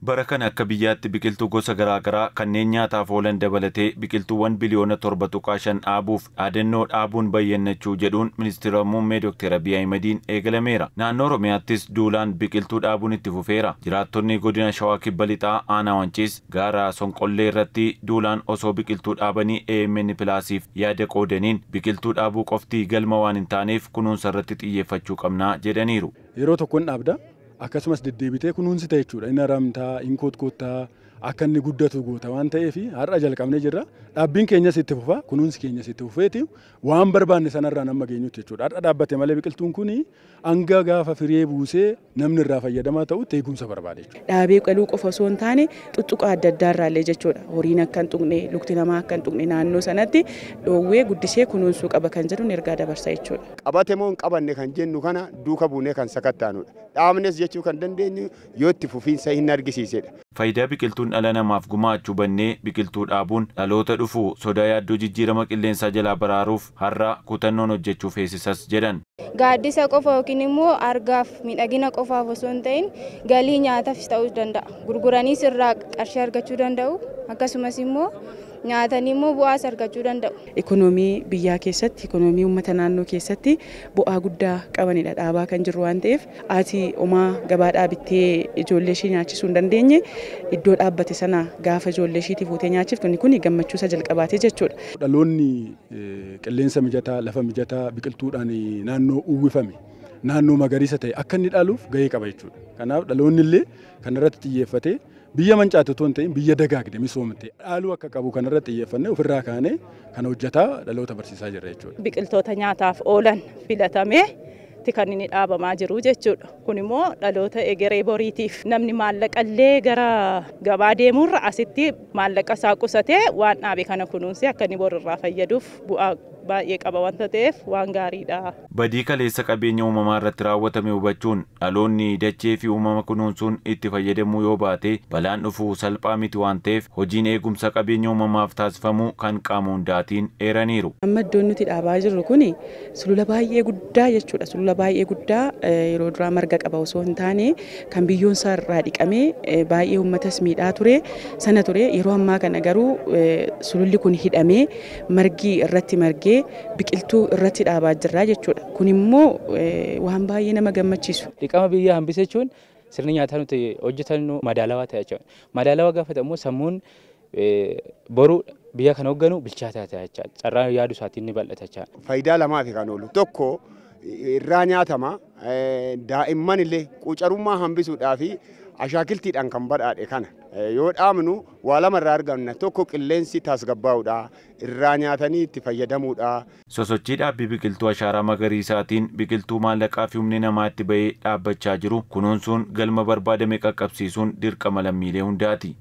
Bara kana akka biyyaatti biqiltuu gosa garaagaraa kanneen nyaataaf oolan dabalatee biqiltuuwwan biliyoona 7.5 dhaabuuf dhaadannoo dhaabuun bayyannachuu jedhuun ministeera muummee Dr. Abiy Ahimadiin eegalameera. Naannoo Oromiyaattis duulaan biqiltuu dhaabuun itti fufeera. Jiraattonni godina Shawaa Kibba Lixaa Aanaa Wanciis gaara Sonqollee irratti duulaan osoo biqiltuu dhaabanii AMN Pilaasiif yaada qoodaniin biqiltuu dhaabuu qofti galma waan hin taaneef kunuunsa irratti xiyyeeffachuu qabna jedhaniiru. Yeroo tokkoon dhaabda. Akkasumas deddeebitee kunuunsi ta'e jechuudha. Inni haramtaa, inni kootkoottaa akka inni guddatu goota waan ta'eef har'a jalqabnee jirra. Dhaabbiin keenyas itti fufa, kunuunsi keenyas itti fufeeti waan barbaanne sanarraa nama geenyutti jechuudha. Har'a dhaabbate malee biqiltuun kun hanga gaafa firee buusee namni irraa fayyadamaa ta'utti eegumsa barbaada jechuudha. Dhaabee qaluu qofa osoo hin taane tuttuqaa adda addaarraallee jechuudha. Horiin akka hin tuqne, lukti namaa akka hin tuqne naannoo sanatti dhoowwee guddisee kunuunsuu qaba kan jedhu ergaa dabarsa jechuudha. Qabate moo hin qabanne kan jennu kana duuka buunee kan sakattaanudha. Dhaabnes jechuu kan dandeenyu yoo itti fufiinsa hin argisiisedha. Faayidaa biqiltuun dhala namaaf gumaachuu bannee biqiltuu dhaabuun dhaloota dhufu sodaa yaaddoo jijjiirama qilleensaa jalaa baraaruuf har'a kutannoon hojjechuuf eessisas jedhan. Gaaddisa qofa yookiin immoo argaaf miidhagina qofaaf osoo hin ta'in galii nyaataafis ta'uu danda'a. Gurguraniis irraa qarshii argachuu danda'u. Akkasumas immoo nyaatanii immoo bu'aas argachuu danda'u. Ikonoomii biyyaa keessatti, ikonoomii uummata naannoo keessatti bu'aa guddaa qabanidha dhaabaa kan jiru waan ta'eef ati homaa gabaa dhaabittee ijoollee ishee nyaachisuu hin dandeenye iddoo dhaabbate sana gaafa ijoollee isheetii fuutee nyaachiftu kun gammachuu isa jalqabaatee jechuudha. Dhaloonni qilleensa mijataa, lafa mijataa biqiltuudhaan naannoo uwwifame, naannoo magariisa ta'e akka inni dhaaluuf gahee qaba jechuudha. Kanaaf dhaloonni illee kanarratti xiyyeeffatee biyya mancaatu ta'uu hin ta'in biyya dagaagde misoomte dhaaluu akka qabu kanarratti xiyyeeffannee ofirraa kaanee kan hojjetaa dhaloota barsiisaa jirra jechuudha. Biqiltoota nyaataaf oolan filatamee kan inni dhaabamaa jiru jechuudha. Kun immoo dhaloota egeree boriitiif namni maallaqallee gara gabaa deemurra asitti maallaqa isaa qusatee waan dhaabe kana kunuunsee akka inni borirraa fayyaduuf bu'aa baay'ee qaba wanta ta'eef waan gaariidha. Badii kaleessa qabeenya uumamaa irratti raawwatame hubachuun dhaloonni dachee fi uumama kunuunsuun itti fayyadamuu yoo baate balaan dhufuu salphaa miti waan ta'eef hojiin eegumsa qabeenya uumamaaf taasifamu kan qaama hundaatiin eeraniiru. Amma iddoon nuti dhaabaa jirru kun sulula baay'ee guddaa jechuudha. Sulula baay'ee guddaa yeroo duraa marga qaba osoo hin taane kan biyyoon isaa irraa dhiqamee baay'ee uummatas miidhaa ture sana ture yeroo ammaa kana garuu sululli kun hidhamee margi irratti margee biqiltuu irratti dhaabaa jirra jechuudha. Kun immoo waan baay'ee nama gammachiisu. Dhiqama biyyaa hambisuu jechuun sirni nyaataa nuti hojjetannu madaalawaa ta'e jechuudha. Madaalawaa gaafa ta'u immoo sammuun boru biyya kana hoogganu bilchaataa ta'e jechuudha. Carraa yaadu isaatiin ni bal'ata jechuudha. Faayidaa lamaaf kan oolu tokko irraa nyaatama daa'imman illee quucarummaa hambisuudhaa fi ashaakiltiidhaan kan badhaadhe kana yoo dhaabnu waa lama irraa arganna tokko qilleensi tasgabbaa'uudha irraa nyaatanii itti fayyadamuudha. Sosochii dhaabbii biqiltuu ashaaraa magariisaatiin biqiltuu maallaqaa fi humni namaa itti bahee dhaabbachaa jiru kunuunsuun galma barbaadame qaqqabsiisuun dirqama lammiilee hundaati.